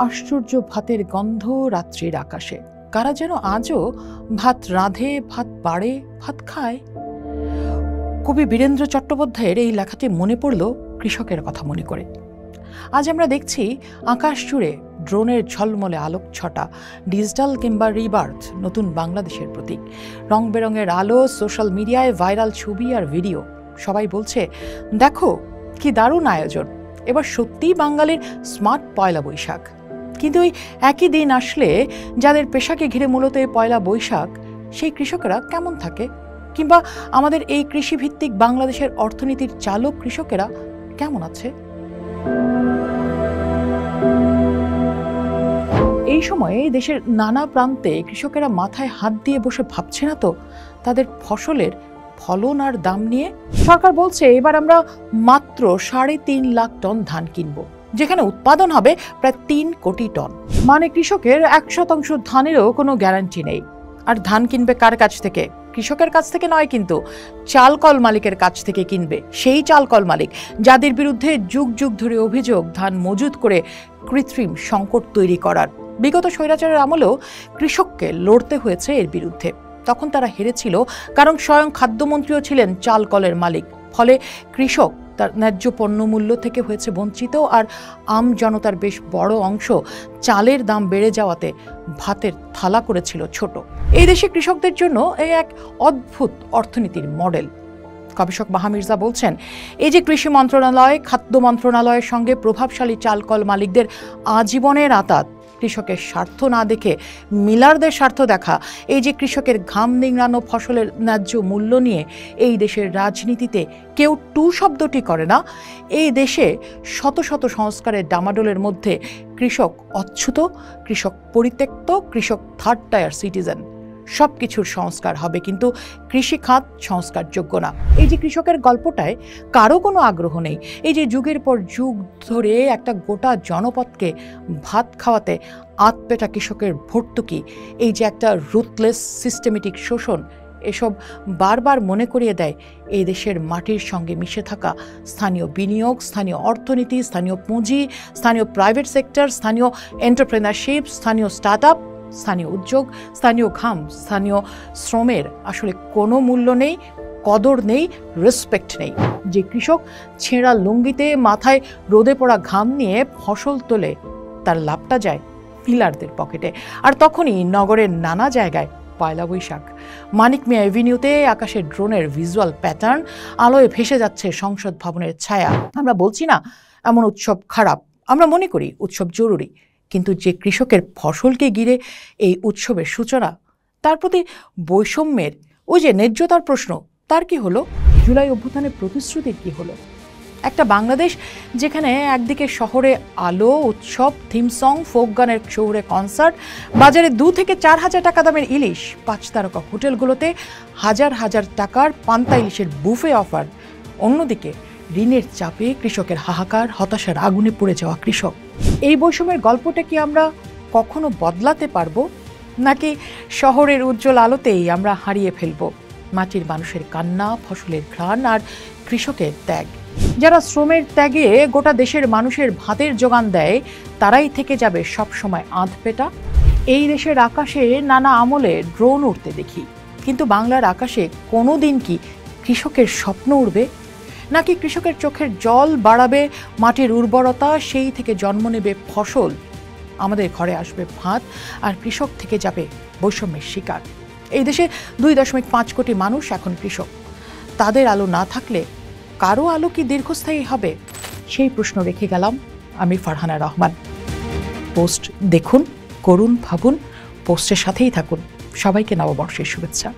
আশ্চর্য ভাতের গন্ধ রাত্রির আকাশে। কারা যেন আজও ভাত রাঁধে, ভাত বাড়ে, ভাত খায়। কবি বীরেন্দ্র চট্টোপাধ্যায়ের এই লেখাটি মনে পড়ল কৃষকের কথা মনে করে। আজ আমরা দেখছি আকাশ জুড়ে ড্রোনের ঝলমলে আলোক ছটা, ডিজিটাল কিংবা রিবার্থ নতুন বাংলাদেশের প্রতীক। রং বেরঙের আলো, সোশ্যাল মিডিয়ায় ভাইরাল ছবি আর ভিডিও। সবাই বলছে, দেখো কি দারুণ আয়োজন, এবার সত্যিই বাঙালির স্মার্ট পয়লা বৈশাখ। কিন্তু ওই একই দিন আসলে যাদের পেশাকে ঘিরে মূলত এই পয়লা বৈশাখ, সেই কৃষকেরা কেমন থাকে? কিংবা আমাদের এই কৃষিভিত্তিক বাংলাদেশের অর্থনীতির চালক কৃষকেরা কেমন আছে? এই সময়ে দেশের নানা প্রান্তে কৃষকেরা মাথায় হাত দিয়ে বসে ভাবছে না তো তাদের ফসলের ফলন আর দাম নিয়ে? সরকার বলছে এবার আমরা মাত্র 3.5 লাখ টন ধান কিনবো, যেখানে উৎপাদন হবে প্রায় 3 কোটি টন। মানে কৃষকের 1% ধানেরও কোনো গ্যারান্টি নেই। আর ধান কিনবে কার কাছ থেকে? কৃষকের কাছ থেকে নয়, কিন্তু চালকল মালিকের কাছ থেকে কিনবে। সেই চালকল মালিক যাদের বিরুদ্ধে যুগ যুগ ধরে অভিযোগ ধান মজুত করে কৃত্রিম সংকট তৈরি করার। বিগত স্বৈরাচারের আমলেও কৃষককে লড়তে হয়েছে এর বিরুদ্ধে। তখন তারা হেরেছিল, কারণ স্বয়ং খাদ্যমন্ত্রীও ছিলেন চালকলের মালিক। ফলে কৃষক তার ন্যায্য পণ্যমূল্য থেকে হয়েছে বঞ্চিত, আর আম জনতার বেশ বড় অংশ চালের দাম বেড়ে যাওয়াতে ভাতের থালা করেছিল ছোট। এই দেশে কৃষকদের জন্য এই এক অদ্ভুত অর্থনীতির মডেল। গবেষক মাহা মির্জা বলছেন, এই যে কৃষি মন্ত্রণালয়, খাদ্য মন্ত্রণালয়ের সঙ্গে প্রভাবশালী চালকল মালিকদের আজীবনের আঁতাত, কৃষকের স্বার্থ না দেখে মিলারদের স্বার্থ দেখা, এই যে কৃষকের ঘাম নিংড়ানো ফসলের ন্যায্য মূল্য নিয়ে এই দেশের রাজনীতিতে কেউ টু শব্দটি করে না। এই দেশে শত শত সংস্কারের ডামাডোলের মধ্যে কৃষক অচ্যুত, কৃষক পরিত্যক্ত, কৃষক থার্ড টায়ার সিটিজেন। সব কিছুর সংস্কার হবে, কিন্তু কৃষি খাত সংস্কারযোগ্য না। এই যে কৃষকের গল্পটায় কারো কোনো আগ্রহ নেই। এই যে যুগের পর যুগ ধরে একটা গোটা জনপদকে ভাত খাওয়াতে আতপেটা কৃষকের ভর্তুকি, এই যে একটা রুথলেস সিস্টেমেটিক শোষণ, এসব বারবার মনে করিয়ে দেয় এই দেশের মাটির সঙ্গে মিশে থাকা স্থানীয় বিনিয়োগ, স্থানীয় অর্থনীতি, স্থানীয় পুঁজি, স্থানীয় প্রাইভেট সেক্টর, স্থানীয় এন্টারপ্রেনারশিপ, স্থানীয় স্টার্ট আপ, স্থানীয় উদ্যোগ, স্থানীয় ঘাম, স্থানীয় শ্রমের আসলে কোনো মূল্য নেই, কদর নেই, রেসপেক্ট নেই। যে কৃষক ছেঁড়া লুঙ্গিতে মাথায় রোদে পড়া ঘাম নিয়ে ফসল তোলে, তার লাভটা যায় ফিলারদের পকেটে। আর তখনই নগরের নানা জায়গায় পয়লা বৈশাখ। মানিক মিয়া এভিনিউতে আকাশের ড্রোনের ভিজুয়াল প্যাটার্ন, আলোয় ভেসে যাচ্ছে সংসদ ভবনের ছায়া। আমরা বলছি না এমন উৎসব খারাপ, আমরা মনে করি উৎসব জরুরি। কিন্তু যে কৃষকের ফসলকে ঘিরে এই উৎসবের সূচনা, তার প্রতি বৈষম্যের, ওই যে ন্যায্যতার প্রশ্ন, তার কি হলো? জুলাই অভ্যুত্থানের প্রতিশ্রুতির কি হলো? একটা বাংলাদেশ যেখানে একদিকে শহরে আলো, উৎসব, থিম সং, ফোক গানের শহুরে কনসার্ট, বাজারে 2 থেকে 4 হাজার টাকা দামের ইলিশ, 5 তারকা হোটেলগুলোতে হাজার হাজার টাকার পান্তা ইলিশের বুফে অফার। অন্যদিকে ঋণের চাপে কৃষকের হাহাকার, হতাশার আগুনে পড়ে যাওয়া কৃষক। এই বৈষম্যের গল্পটা কি আমরা কখনো বদলাতে পারবো, নাকি শহরের উজ্জ্বল আলোতেই আমরা হারিয়ে ফেলবো মাটির মানুষের কান্না, ফসলের ঘ্রাণ আর কৃষকের ত্যাগ? যারা শ্রমের ত্যাগে গোটা দেশের মানুষের ভাতের যোগান দেয়, তারাই থেকে যাবে সবসময় আধপেটা। এই দেশের আকাশে নানা আমলে ড্রোন উড়তে দেখি, কিন্তু বাংলার আকাশে কোনো দিন কি কৃষকের স্বপ্ন উড়বে? নাকি কৃষকের চোখের জল বাড়াবে মাটির উর্বরতা, সেই থেকে জন্ম নেবে ফসল, আমাদের ঘরে আসবে ভাত, আর কৃষক থেকে যাবে বৈষম্যের শিকার? এই দেশে 2.5 কোটি মানুষ এখন কৃষক। তাদের আলো না থাকলে কারো আলো কি দীর্ঘস্থায়ী হবে? সেই প্রশ্ন রেখে গেলাম আমি, ফারহানা রহমান। পোস্ট দেখুন, করুন, ভাবুন, পোস্টের সাথেই থাকুন। সবাইকে নববর্ষের শুভেচ্ছা।